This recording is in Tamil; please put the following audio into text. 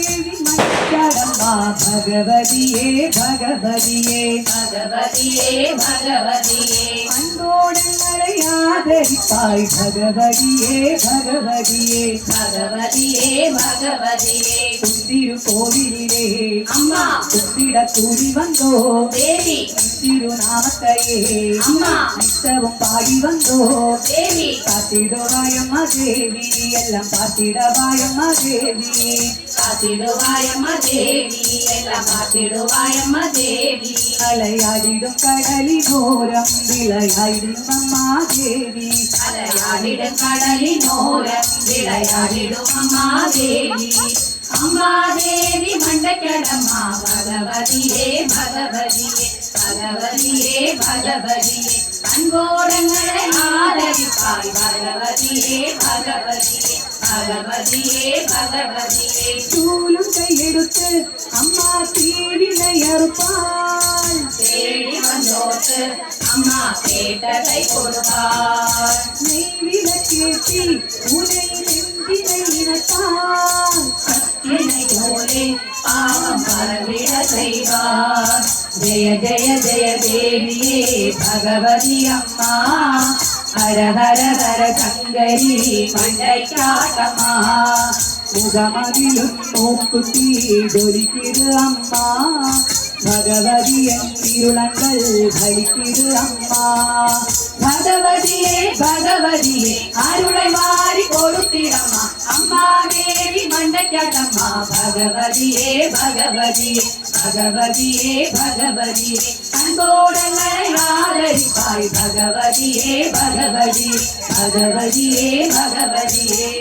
தேவி மஞ்சளம்மா பகவதியே பகவதியே பகவதியே பகவதியே அன்போடங்களை ஆதரிப்பாய் பகவதியே பகவதியே பகவதியே பகவதியே திரு கோவிலே அம்மா குத்திட கூடி வந்தோ தேவி திருநாமத்தையே அம்மா நித்தவும் பாடி வந்தோ தேவி காத்திடுவாயம்மா தேவி எல்லாம் பார்த்திடவாயம்மா தேவி காத்திடுவாயம்மா தேவி எல்லாம் காத்திடுவாயம்மா தேவி அலையாடிடும் கடலின் ஓரம் விளையாடிடும் அம்மா தேவி அலையாடிடும் கடலின் ஓரம் விளையாடிடும் அம்மா தேவி அம்மா தேவி மண்டக்கடம்மா பகவதியே பகவதியே பகவதியே பகவதியே அன்போடங்களை ஆதரிப்பாய் பகவதியே பகவதியே பகவதியே பகவதியே சூலும் கையெடுத்து அம்மா தீவினை அறுப்பாள் தேடி வந்தோட்டு அம்மா கேட்டதை கொடுப்பாள் நெய்விளக்கேற்றி உனை நெஞ்சினை இனத்தாள் என்னை போலே பாவம் பரவிட செய்வார் ஜெய ஜெய ஜெய தேவியே பகவதி அம்மா ஹர ஹர ஹர சங்கரி மண்டை காட்டம்மா முகமதிலும் மூக்குத்தி ஜொலிக்கிது அம்மா பகவதியின் திருளங்கள் பலிக்கிது அம்மா பகவதியே பகவதியே அருளை மாறி கொடுத்திடம்மா அம்மா தேவி மண்டக்கடம்மா பகவதியே பகவதியே பகவதியே பகவதியே அன்போடங்களை ஆதரிப்பாய் பகவதியே பகவதியே பகவதியே பகவதியே